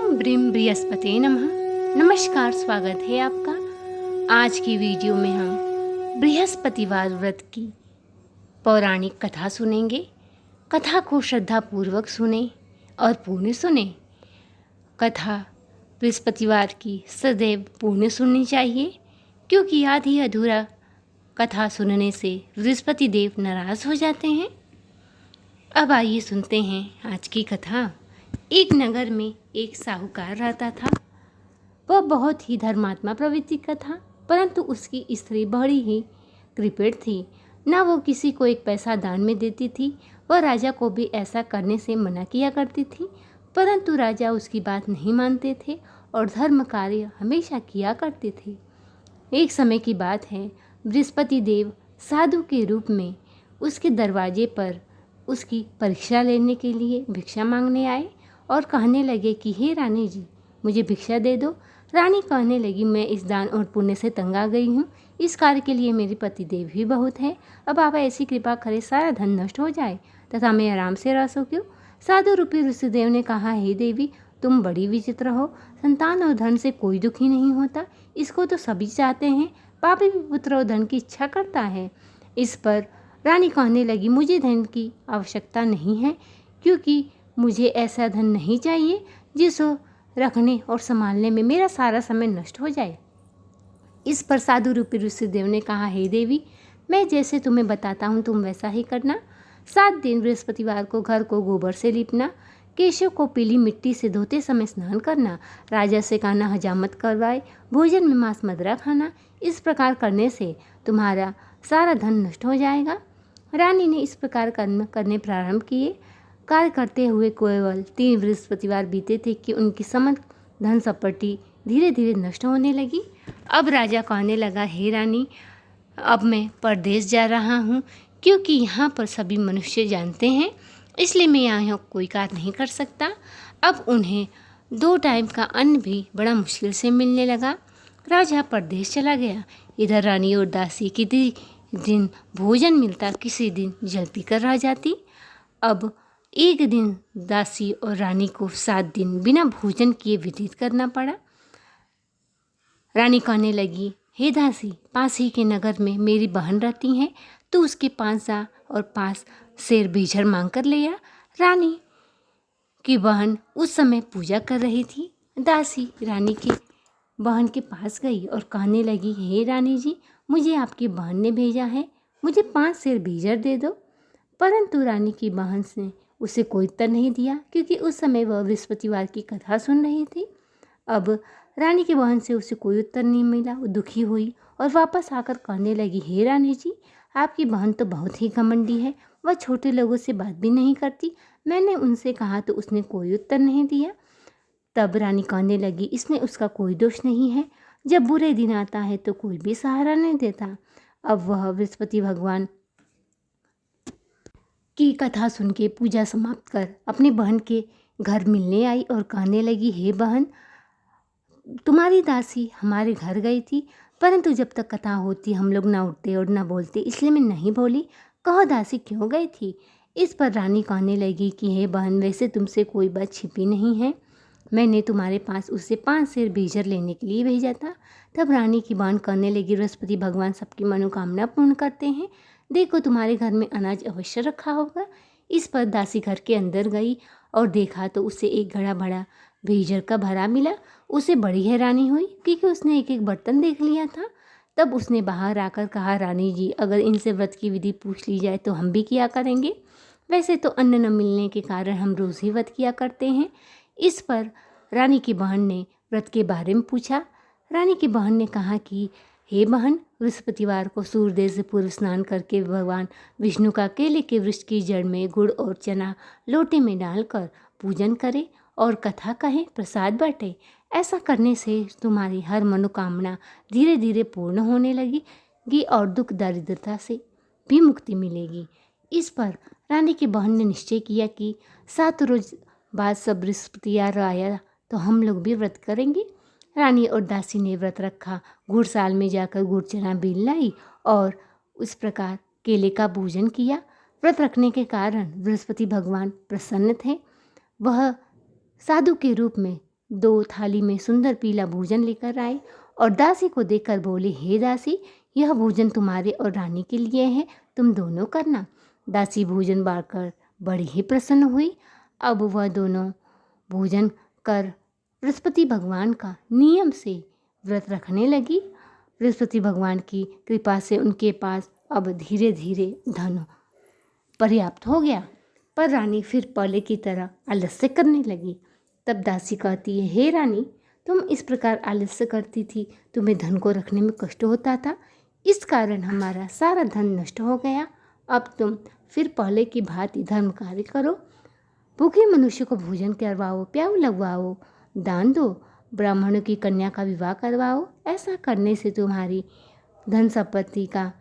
ओम brim Brihaspati नमः। नमस्कार, स्वागत है आपका। आज की वीडियो में हम बृहस्पतिवार व्रत की पौराणिक कथा सुनेंगे। कथा को श्रद्धापूर्वक सुने और पूर्ण सुने। कथा बृहस्पतिवार की सदैव पूर्ण सुननी चाहिए, क्योंकि आधी अधूरा कथा सुनने से बृहस्पति देव नाराज़ हो जाते हैं। अब आइए सुनते हैं आज की कथा। एक नगर में एक साहूकार रहता था। वह बहुत ही धर्मात्मा प्रवृत्ति का था, परंतु उसकी स्त्री बड़ी ही कृपण थी। न वो किसी को एक पैसा दान में देती थी। वह राजा को भी ऐसा करने से मना किया करती थी, परंतु राजा उसकी बात नहीं मानते थे और धर्म कार्य हमेशा किया करते थे। एक समय की बात है, बृहस्पति देव साधु के रूप में उसके दरवाजे पर उसकी परीक्षा लेने के लिए भिक्षा मांगने आए और कहने लगे कि हे रानी जी, मुझे भिक्षा दे दो। रानी कहने लगी, मैं इस दान और पुण्य से तंग आ गई हूँ। इस कार्य के लिए मेरे पति देव ही बहुत है। अब आप ऐसी कृपा करें, सारा धन नष्ट हो जाए तथा मैं आराम से रह सकूं। साधु रूपी ऋषिदेव ने कहा, हे देवी, तुम बड़ी विचित्र हो। संतान और धन से कोई दुखी नहीं होता, इसको तो सभी चाहते हैं। पापी भी पुत्र और धन की इच्छा करता है। इस पर रानी कहने लगी, मुझे धन की आवश्यकता नहीं है, क्योंकि मुझे ऐसा धन नहीं चाहिए जिसको रखने और संभालने में मेरा सारा समय नष्ट हो जाए। इस पर साधु रूपी ऋषिदेव ने कहा, हे देवी, मैं जैसे तुम्हें बताता हूँ तुम वैसा ही करना। 7 दिन बृहस्पतिवार को घर को गोबर से लीपना, केशों को पीली मिट्टी से धोते समय स्नान करना, राजा से कहना हजामत करवाए, भोजन में मांस मदिरा खाना। इस प्रकार करने से तुम्हारा सारा धन नष्ट हो जाएगा। रानी ने इस प्रकार कर्म करने प्रारंभ किए। कार्य करते हुए केवल 3 बृहस्पतिवार बीते थे कि उनकी समस्त धन संपत्ति धीरे धीरे नष्ट होने लगी। अब राजा कहने लगा, हे रानी, अब मैं परदेश जा रहा हूँ, क्योंकि यहाँ पर सभी मनुष्य जानते हैं, इसलिए मैं यहाँ कोई कार्य नहीं कर सकता। अब उन्हें 2 टाइम का अन्न भी बड़ा मुश्किल से मिलने लगा। राजा परदेश चला गया। इधर रानी और दासी किसी दिन भोजन मिलता, किसी दिन जल पीकर रह जाती। अब एक दिन दासी और रानी को 7 दिन बिना भोजन किए व्यतीत करना पड़ा। रानी कहने लगी, हे दासी, पास ही के नगर में मेरी बहन रहती हैं, तू उसके 5 जा और 5 शेर बीझर मांग कर ले आ। रानी की बहन उस समय पूजा कर रही थी। दासी रानी की बहन के पास गई और कहने लगी, हे रानी जी, मुझे आपकी बहन ने भेजा है, मुझे 5 शेर बीझर दे दो। परंतु रानी की बहन ने उसे कोई उत्तर नहीं दिया, क्योंकि उस समय वह बृहस्पतिवार की कथा सुन रही थी। अब रानी की बहन से उसे कोई उत्तर नहीं मिला। वो दुखी हुई और वापस आकर कहने लगी, हे रानी जी, आपकी बहन तो बहुत ही घमंडी है, वह छोटे लोगों से बात भी नहीं करती। मैंने उनसे कहा तो उसने कोई उत्तर नहीं दिया। तब रानी कहने लगी, इसमें उसका कोई दोष नहीं है, जब बुरे दिन आता है तो कोई भी सहारा नहीं देता। अब वह बृहस्पति भगवान की कथा सुन के पूजा समाप्त कर अपनी बहन के घर मिलने आई और कहने लगी, हे बहन, तुम्हारी दासी हमारे घर गई थी, परंतु जब तक कथा होती हम लोग ना उठते और ना बोलते, इसलिए मैं नहीं बोली। कहो दासी क्यों गई थी? इस पर रानी कहने लगी कि हे बहन, वैसे तुमसे कोई बात छिपी नहीं है, मैंने तुम्हारे पास उससे 5 शेर बीजर लेने के लिए भेजा था। तब रानी की बहन कहने लगी, बृहस्पति भगवान सबकी मनोकामना पूर्ण करते हैं, देखो तुम्हारे घर में अनाज अवश्य रखा होगा। इस पर दासी घर के अंदर गई और देखा तो उसे एक घड़ा बड़ा बीजर का भरा मिला। उसे बड़ी हैरानी हुई, क्योंकि उसने एक एक बर्तन देख लिया था। तब उसने बाहर आकर कहा, रानी जी, अगर इनसे व्रत की विधि पूछ ली जाए तो हम भी किया करेंगे। वैसे तो अन्न न मिलने के कारण हम रोज़ ही व्रत किया करते हैं। इस पर रानी की बहन ने व्रत के बारे में पूछा। रानी की बहन ने कहा कि हे बहन, बृहस्पतिवार को सूर्योदय से पूर्व स्नान करके भगवान विष्णु का केले के वृक्ष की जड़ में गुड़ और चना लोटे में डालकर पूजन करे और कथा कहें, प्रसाद बांटे। ऐसा करने से तुम्हारी हर मनोकामना धीरे धीरे पूर्ण होने लगेगी और दुख दरिद्रता से भी मुक्ति मिलेगी। इस पर रानी की बहन ने निश्चय किया कि 7 रोज बाद सब बृहस्पतिवार आया तो हम लोग भी व्रत करेंगे। रानी और दासी ने व्रत रखा, घुड़साल में जाकर गुड़ चना बीन लाई और उस प्रकार केले का पूजन किया। व्रत रखने के कारण बृहस्पति भगवान प्रसन्न थे। वह साधु के रूप में 2 थाली में सुंदर पीला भोजन लेकर आए और दासी को देखकर बोले, हे दासी, यह भोजन तुम्हारे और रानी के लिए है, तुम दोनों करना। दासी भोजन बांटकर बड़ी ही प्रसन्न हुई। अब वह दोनों भोजन कर बृहस्पति भगवान का नियम से व्रत रखने लगी। बृहस्पति भगवान की कृपा से उनके पास अब धीरे धीरे धन पर्याप्त हो गया, पर रानी फिर पहले की तरह आलस्य करने लगी। तब दासी कहती है, हे रानी, तुम इस प्रकार आलस्य करती थी, तुम्हें धन को रखने में कष्ट होता था, इस कारण हमारा सारा धन नष्ट हो गया। अब तुम फिर पहले की भांति धर्म कार्य करो, भूखे मनुष्य को भोजन करवाओ, प्याऊ लगवाओ, दान दो, ब्राह्मणों की कन्या का विवाह करवाओ। ऐसा करने से तुम्हारी धन संपत्ति का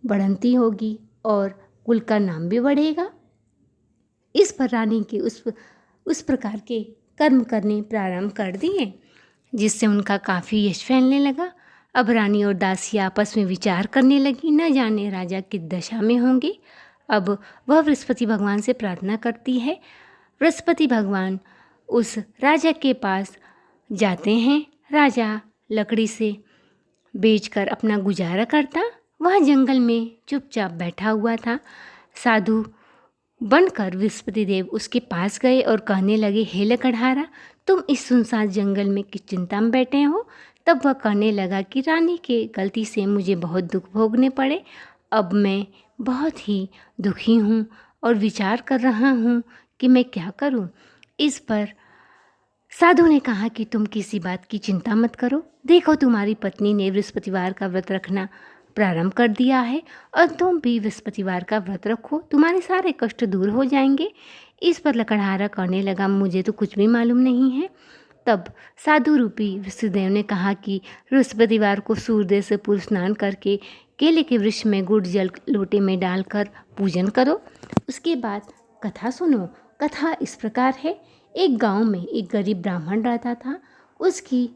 बढ़ंती होगी और कुल का नाम भी बढ़ेगा। इस पर रानी के उस प्रकार के कर्म करने प्रारंभ कर दिए, जिससे उनका काफ़ी यश फैलने लगा। अब रानी और दासी आपस में विचार करने लगी, न जाने राजा किस दशा में होंगे। अब वह बृहस्पति भगवान से प्रार्थना करती है। बृहस्पति भगवान उस राजा के पास जाते हैं। राजा लकड़ी से बेचकर अपना गुजारा करता। वह जंगल में चुपचाप बैठा हुआ था। साधु बनकर बृहस्पति देव उसके पास गए और कहने लगे, हे लकड़हारा, तुम इस सुनसान जंगल में किस चिंता में बैठे हो। तब वह कहने लगा कि रानी के गलती से मुझे बहुत दुख भोगने पड़े। अब मैं बहुत ही दुखी हूँ और विचार कर रहा हूँ कि मैं क्या करूँ। इस पर साधु ने कहा कि तुम किसी बात की चिंता मत करो, देखो तुम्हारी पत्नी ने बृहस्पतिवार का व्रत रखना प्रारंभ कर दिया है और तुम भी बृहस्पतिवार का व्रत रखो, तुम्हारे सारे कष्ट दूर हो जाएंगे। इस पर लकड़हारा कहने लगा, मुझे तो कुछ भी मालूम नहीं है। तब साधु रूपी विष्णुदेव ने कहा कि बृहस्पतिवार को सूर्योदय से पूर्व स्नान करके केले के वृक्ष में गुड़ जल लोटे में डालकर पूजन करो। उसके बाद कथा सुनो। कथा इस प्रकार है। एक गांव में एक गरीब ब्राह्मण रहता था। उसकी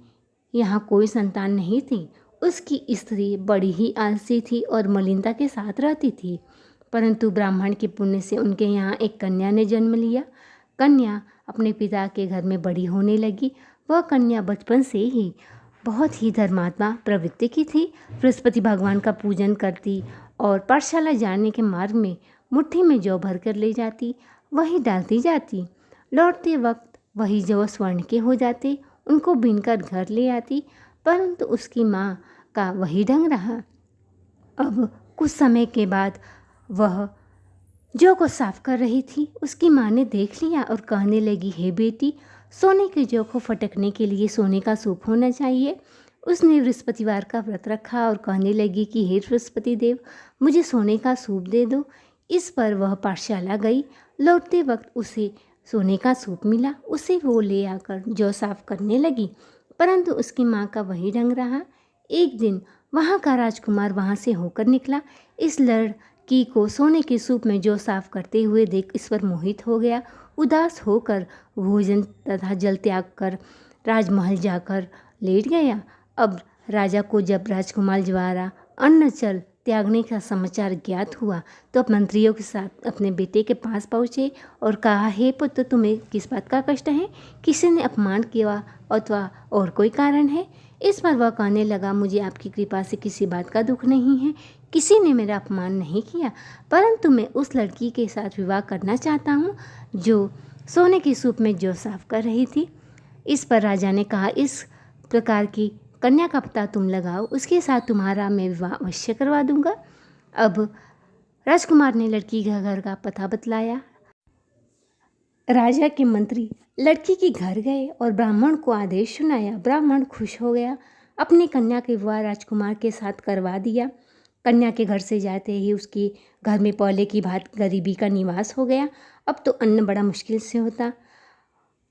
यहाँ कोई संतान नहीं थी। उसकी स्त्री बड़ी ही आलसी थी और मलिनता के साथ रहती थी, परंतु ब्राह्मण के पुण्य से उनके यहाँ एक कन्या ने जन्म लिया। कन्या अपने पिता के घर में बड़ी होने लगी। वह कन्या बचपन से ही बहुत ही धर्मात्मा प्रवृत्ति की थी। बृहस्पति भगवान का पूजन करती और पाठशाला जाने के मार्ग में मुट्ठी में जौ भर कर ले जाती, वही डालती जाती। लौटते वक्त वही जौ स्वर्ण के हो जाते, उनको बीनकर घर ले आती, परंतु उसकी माँ का वही ढंग रहा। अब कुछ समय के बाद वह जौ को साफ कर रही थी। उसकी माँ ने देख लिया और कहने लगी, हे बेटी, सोने के जौ को फटकने के लिए सोने का सूप होना चाहिए। उसने बृहस्पतिवार का व्रत रखा और कहने लगी कि हे बृहस्पति देव, मुझे सोने का सूप दे दो। इस पर वह पाठशाला गई। लौटते वक्त उसे सोने का सूप मिला। उसे वो ले आकर जौ साफ करने लगी, परंतु उसकी माँ का वही ढंग रहा। एक दिन वहाँ का राजकुमार वहाँ से होकर निकला। इस लड़की को सोने के सूप में जौ साफ करते हुए देख इस पर मोहित हो गया। उदास होकर भोजन तथा जल त्याग कर राजमहल जाकर लेट गया। अब राजा को जब राजकुमार द्वारा अन्न जल त्यागने का समाचार ज्ञात हुआ तो मंत्रियों के साथ अपने बेटे के पास पहुँचे और कहा, हे पुत्र, तुम्हें किस बात का कष्ट है? किसी ने अपमान किया अथवा और कोई कारण है? इस पर वह कहने लगा, मुझे आपकी कृपा से किसी बात का दुख नहीं है। किसी ने मेरा अपमान नहीं किया, परंतु मैं उस लड़की के साथ विवाह करना चाहता हूँ जो सोने की सूप में जौ साफ कर रही थी। इस पर राजा ने कहा, इस प्रकार की कन्या का पता तुम लगाओ, उसके साथ तुम्हारा मैं विवाह अवश्य करवा दूंगा। अब राजकुमार ने लड़की के घर का पता बतलाया। राजा के मंत्री लड़की के घर गए और ब्राह्मण को आदेश सुनाया। ब्राह्मण खुश हो गया, अपनी कन्या के विवाह राजकुमार के साथ करवा दिया। कन्या के घर से जाते ही उसके घर में पहले की भांति गरीबी का निवास हो गया। अब तो अन्न बड़ा मुश्किल से होता।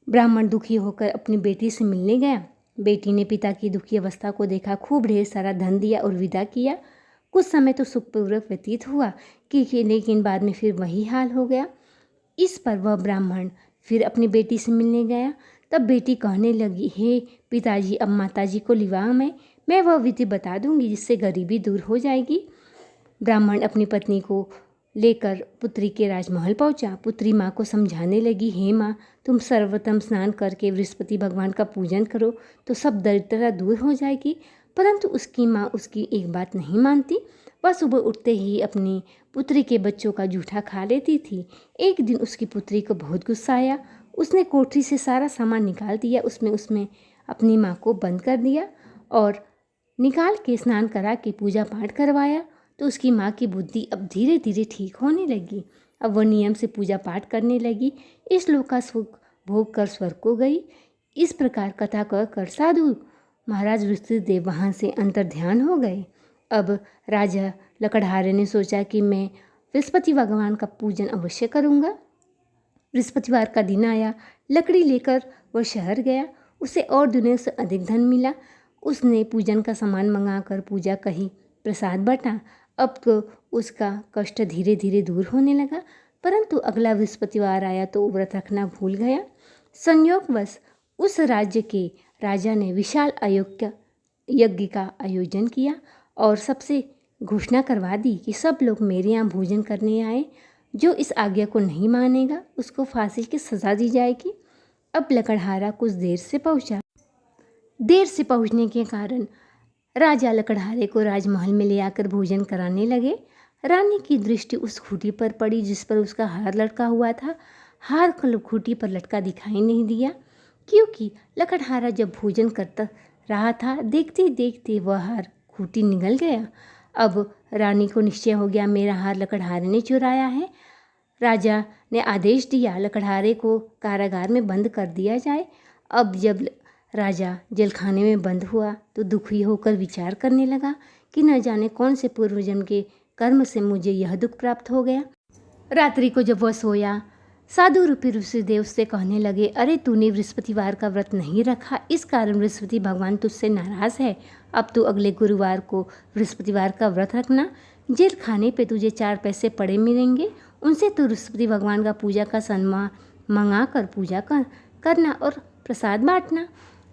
ब्राह्मण दुखी होकर अपनी बेटी से मिलने गया। बेटी ने पिता की दुखी अवस्था को देखा, खूब ढेर सारा धन दिया और विदा किया। कुछ समय तो सुखपूर्वक व्यतीत हुआ लेकिन बाद में फिर वही हाल हो गया। इस पर वह ब्राह्मण फिर अपनी बेटी से मिलने गया। तब बेटी कहने लगी, हे पिताजी, अब माताजी को विवाह में मैं वह विधि बता दूंगी जिससे गरीबी दूर हो जाएगी। ब्राह्मण अपनी पत्नी को लेकर पुत्री के राजमहल पहुंचा। पुत्री माँ को समझाने लगी, हे माँ, तुम सर्वप्रथम स्नान करके बृहस्पति भगवान का पूजन करो तो सब दरिद्रता दूर हो जाएगी। परंतु उसकी माँ उसकी एक बात नहीं मानती। वह सुबह उठते ही अपनी पुत्री के बच्चों का जूठा खा लेती थी। एक दिन उसकी पुत्री को बहुत गुस्सा आया। उसने कोठरी से सारा सामान निकाल दिया। उसमें अपनी माँ को बंद कर दिया और निकाल के स्नान करा के पूजा पाठ करवाया। तो उसकी माँ की बुद्धि अब धीरे धीरे ठीक होने लगी। अब वह नियम से पूजा पाठ करने लगी। इस लोक का सुख भोग कर स्वर्ग को गई। इस प्रकार कथा कर साधु महाराज वृषदेव वहाँ से अंतर्ध्यान हो गए। अब राजा लकड़हारे ने सोचा कि मैं बृहस्पति भगवान का पूजन अवश्य करूँगा। बृहस्पतिवार का दिन आया। लकड़ी लेकर वह शहर गया। उसे और दुनिया से अधिक धन मिला। उसने पूजन का सामान मंगाकर पूजा कही, प्रसाद बांटा। अब तो उसका कष्ट धीरे धीरे दूर होने लगा। परंतु अगला बृहस्पतिवार आया तो व्रत रखना भूल गया। संयोगवश उस राज्य के राजा ने विशाल यज्ञ का आयोजन किया और सबसे घोषणा करवा दी कि सब लोग मेरे यहाँ भोजन करने आए। जो इस आज्ञा को नहीं मानेगा उसको फांसी की सज़ा दी जाएगी। अब लकड़हारा कुछ देर से पहुँचा। देर से पहुँचने के कारण राजा लकड़हारे को राजमहल में ले आकर भोजन कराने लगे। रानी की दृष्टि उस खूंटी पर पड़ी जिस पर उसका हार लटका हुआ था। हार खूंटी पर लटका दिखाई नहीं दिया, क्योंकि लकड़हारा जब भोजन करता रहा था, देखते देखते वह हार खूंटी निगल गया। अब रानी को निश्चय हो गया, मेरा हार लकड़हारे ने चुराया है। राजा ने आदेश दिया लकड़हारे को कारागार में बंद कर दिया जाए। अब जब राजा जेलखाने में बंद हुआ तो दुखी होकर विचार करने लगा कि न जाने कौन से पूर्वजन्म के कर्म से मुझे यह दुख प्राप्त हो गया। रात्रि को जब वह सोया, साधु रूपी ऋषिदेव से कहने लगे, अरे तूने बृहस्पतिवार का व्रत नहीं रखा, इस कारण बृहस्पति भगवान तुझसे नाराज़ है। अब तू अगले गुरुवार को बृहस्पतिवार का व्रत रखना। जेल खाने पे तुझे 4 पैसे पड़े मिलेंगे, उनसे तू बृहस्पति भगवान का पूजा का सम्मान मंगा कर पूजा करना और प्रसाद बांटना।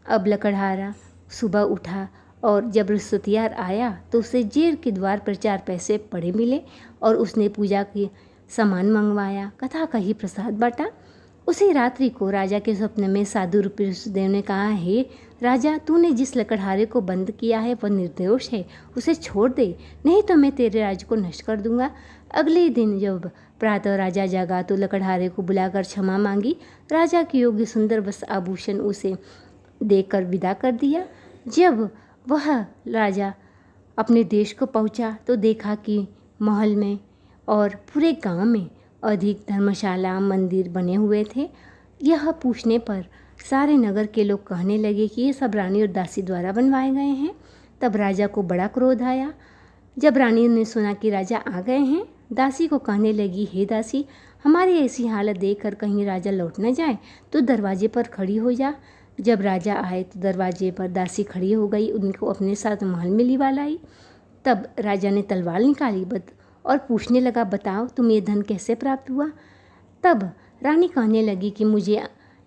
अब लकड़हारा सुबह उठा और जब बृहस्पतिवार आया तो उसे जेल के द्वार पर 4 पैसे पड़े मिले और उसने पूजा की सामान मंगवाया, कथा कही, प्रसाद बांटा। उसी रात्रि को राजा के स्वप्न में साधु रूपी ऋषिदेव ने कहा, हे राजा, तूने जिस लकड़हारे को बंद किया है वह निर्दोष है, उसे छोड़ दे, नहीं तो मैं तेरे राज्य को नष्ट कर दूंगा। अगले दिन जब प्रातः राजा जागा तो लकड़हारे को बुलाकर क्षमा मांगी। राजा के योग्य सुंदर वस्त्र आभूषण उसे देकर विदा कर दिया। जब वह राजा अपने देश को पहुंचा तो देखा कि महल में और पूरे गांव में अधिक धर्मशाला मंदिर बने हुए थे। यह पूछने पर सारे नगर के लोग कहने लगे कि ये सब रानी और दासी द्वारा बनवाए गए हैं। तब राजा को बड़ा क्रोध आया। जब रानी ने सुना कि राजा आ गए हैं, दासी को कहने लगी, हे दासी, हमारी ऐसी हालत देखकर कहीं राजा लौट न जाए तो दरवाजे पर खड़ी हो जा। जब राजा आए तो दरवाजे पर दासी खड़ी हो गई, उनको अपने साथ महल में लिवा लाई। तब राजा ने तलवार निकाली और पूछने लगा, बताओ तुम्हें ये धन कैसे प्राप्त हुआ। तब रानी कहने लगी कि मुझे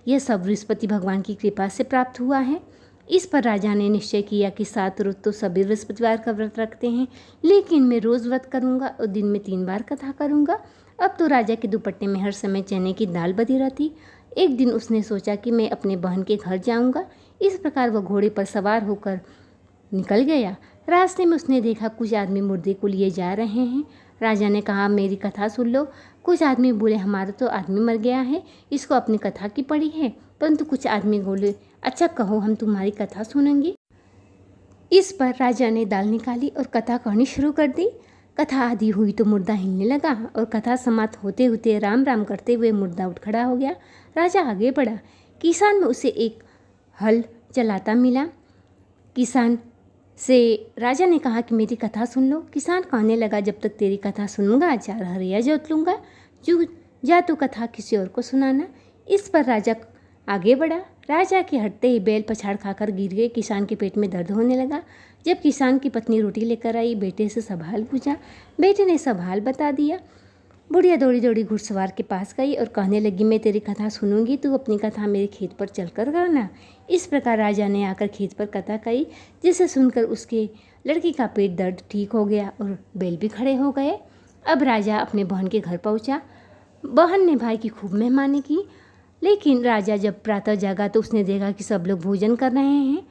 यह सब बृहस्पति भगवान की कृपा से प्राप्त हुआ है। इस पर राजा ने निश्चय किया कि 7 रोज तो सभी बृहस्पतिवार का व्रत रखते हैं, लेकिन मैं रोज़ व्रत करूँगा और दिन में 3 बार कथा करूँगा। अब तो राजा के दुपट्टे में हर समय चने की दाल बधी रहती। एक दिन उसने सोचा कि मैं अपने बहन के घर जाऊँगा। इस प्रकार वह घोड़े पर सवार होकर निकल गया। रास्ते में उसने देखा कुछ आदमी मुर्दे को लिए जा रहे हैं। राजा ने कहा, मेरी कथा सुन लो। कुछ आदमी बोले, हमारा तो आदमी मर गया है, इसको अपनी कथा की पड़ी है। परंतु कुछ आदमी बोले, अच्छा कहो, हम तुम्हारी कथा सुनेंगे। इस पर राजा ने दाल निकाली और कथा कहनी शुरू कर दी। कथा आदि हुई तो मुर्दा हिलने लगा और कथा समाप्त होते होते राम राम करते हुए मुर्दा उठ खड़ा हो गया। राजा आगे बढ़ा। किसान में उसे एक हल चलाता मिला। किसान से राजा ने कहा कि मेरी कथा सुन लो। किसान कहने लगा, जब तक तेरी कथा सुनूंगा 4 हरिया जोत लूँगा, जा तो कथा किसी और को सुनाना। इस पर राजा आगे बढ़ा। राजा के हटते ही बैल पछाड़ खाकर गिर गए। किसान के पेट में दर्द होने लगा। जब किसान की पत्नी रोटी लेकर आई, बेटे से सब हाल पूछा। बेटे ने सब हाल बता दिया। बुढ़िया दौड़ी दौड़ी घुड़सवार के पास गई और कहने लगी, मैं तेरी कथा सुनूंगी, तू अपनी कथा मेरे खेत पर चलकर करना। इस प्रकार राजा ने आकर खेत पर कथा कही, जिसे सुनकर उसके लड़की का पेट दर्द ठीक हो गया और बैल भी खड़े हो गए। अब राजा अपने बहन के घर पहुंचा। बहन ने भाई की खूब मेहमानी की, लेकिन राजा जब प्रातः जागा तो उसने देखा कि सब लोग भोजन कर रहे हैं।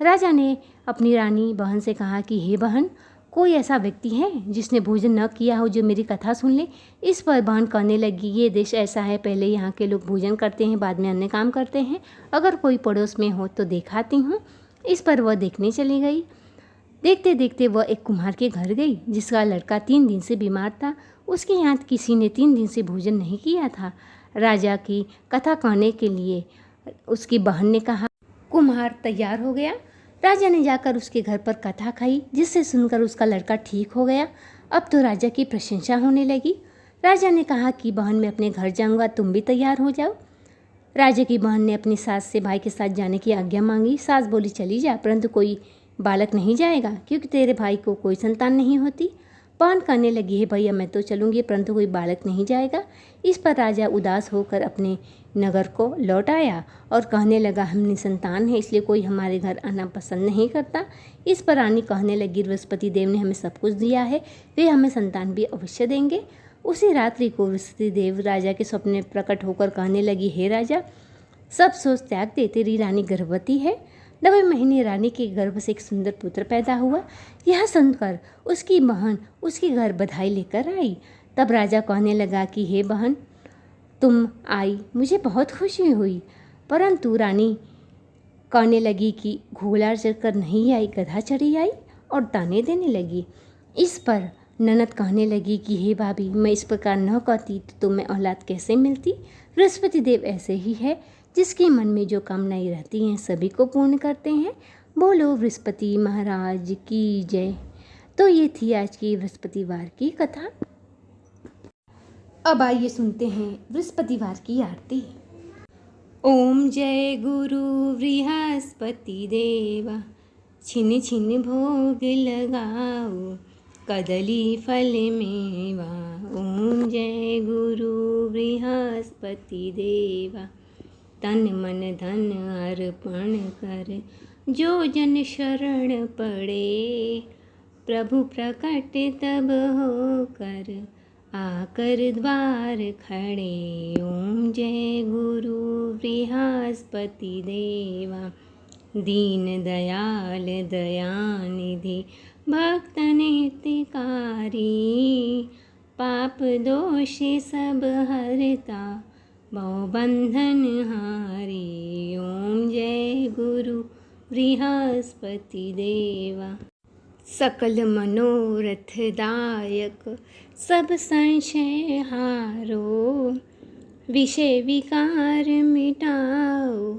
राजा ने अपनी रानी बहन से कहा कि हे बहन, कोई ऐसा व्यक्ति है जिसने भोजन न किया हो जो मेरी कथा सुन ले। इस पर बहन कहने लगी, ये देश ऐसा है, पहले यहाँ के लोग भोजन करते हैं, बाद में अन्य काम करते हैं। अगर कोई पड़ोस में हो तो दिखाती हूँ। इस पर वह देखने चली गई। देखते देखते वह एक कुम्हार के घर गई जिसका लड़का 3 दिन से बीमार था। उसके यहाँ किसी ने 3 दिन से भोजन नहीं किया था। राजा की कथा कहने के लिए उसकी बहन ने कहा। कुम्हार तैयार हो गया। राजा ने जाकर उसके घर पर कथा खाई, जिससे सुनकर उसका लड़का ठीक हो गया। अब तो राजा की प्रशंसा होने लगी। राजा ने कहा कि बहन, मैं अपने घर जाऊंगा, तुम भी तैयार हो जाओ। राजा की बहन ने अपनी सास से भाई के साथ जाने की आज्ञा मांगी। सास बोली, चली जा, परंतु कोई बालक नहीं जाएगा, क्योंकि तेरे भाई को कोई संतान नहीं होती। बहन कहने लगी, है भैया मैं तो चलूँगी, परंतु कोई बालक नहीं जाएगा। इस पर राजा उदास होकर अपने नगर को लौट आया और कहने लगा, हम निसंतान हैं, इसलिए कोई हमारे घर आना पसंद नहीं करता। इस पर रानी कहने लगी, बृहस्पति देव ने हमें सब कुछ दिया है, वे हमें संतान भी अवश्य देंगे। उसी रात्रि को बृहस्पति देव राजा के स्वप्न में प्रकट होकर कहने लगी, हे राजा, सब सोच त्याग दे, तेरी रानी गर्भवती है। 9वें महीने रानी के गर्भ से एक सुंदर पुत्र पैदा हुआ। यह सुनकर उसकी बहन उसके घर बधाई लेकर आई। तब राजा कहने लगा कि हे बहन, तुम आई, मुझे बहुत खुशी हुई। परंतु रानी कहने लगी कि घोड़ा चढ़कर नहीं आई, गधा चढ़ी आई, और ताने देने लगी। इस पर ननद कहने लगी कि हे भाभी, मैं इस प्रकार न कहती तो तुम्हें औलाद कैसे मिलती। बृहस्पति देव ऐसे ही है, जिसके मन में जो कामनाएं रहती हैं सभी को पूर्ण करते हैं। बोलो बृहस्पति महाराज की जय। तो ये थी आज की बृहस्पतिवार की कथा। अब आइए सुनते हैं बृहस्पतिवार की आरती। ओम जय गुरु बृहस्पति देवा, छिन छिन भोग लगाओ, कदली फल मेवा। ओम जय गुरु बृहस्पति देवा, तन मन धन अर्पण कर, जो जन शरण पड़े, प्रभु प्रकट तब होकर, आकर द्वार खड़े। ओम जय गुरु बृहस्पति देवा, दीन दयाल दयानिधि, भक्तन हितकारी, पाप दोष सब हरता, भवबंधन हारी। ओम जय गुरु बृहस्पति देवा, सकल मनोरथ दायक, सब संशय हारो, विषय विकार मिटाओ,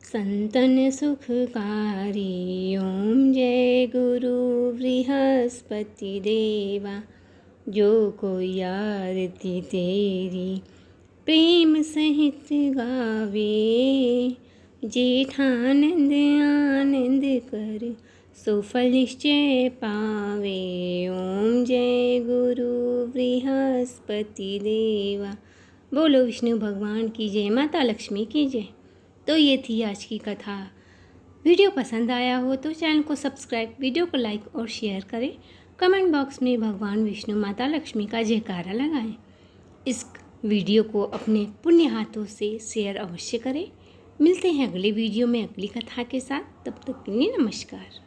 संतन सुखकारी। ओम जय गुरु बृहस्पति देवा, जो कोई आरती तेरी प्रेम सहित गावे, जेठानंद आनंद कर, सो फल निश्चय पावे। ओम जय गुरु बृहस्पति देवा। बोलो विष्णु भगवान की जय, माता लक्ष्मी की जय। तो ये थी आज की कथा। वीडियो पसंद आया हो तो चैनल को सब्सक्राइब, वीडियो को लाइक और शेयर करें। कमेंट बॉक्स में भगवान विष्णु माता लक्ष्मी का जयकारा लगाएं। इस वीडियो को अपने पुण्य हाथों से शेयर अवश्य करें। मिलते हैं अगले वीडियो में अगली कथा के साथ। तब तक के लिए नमस्कार।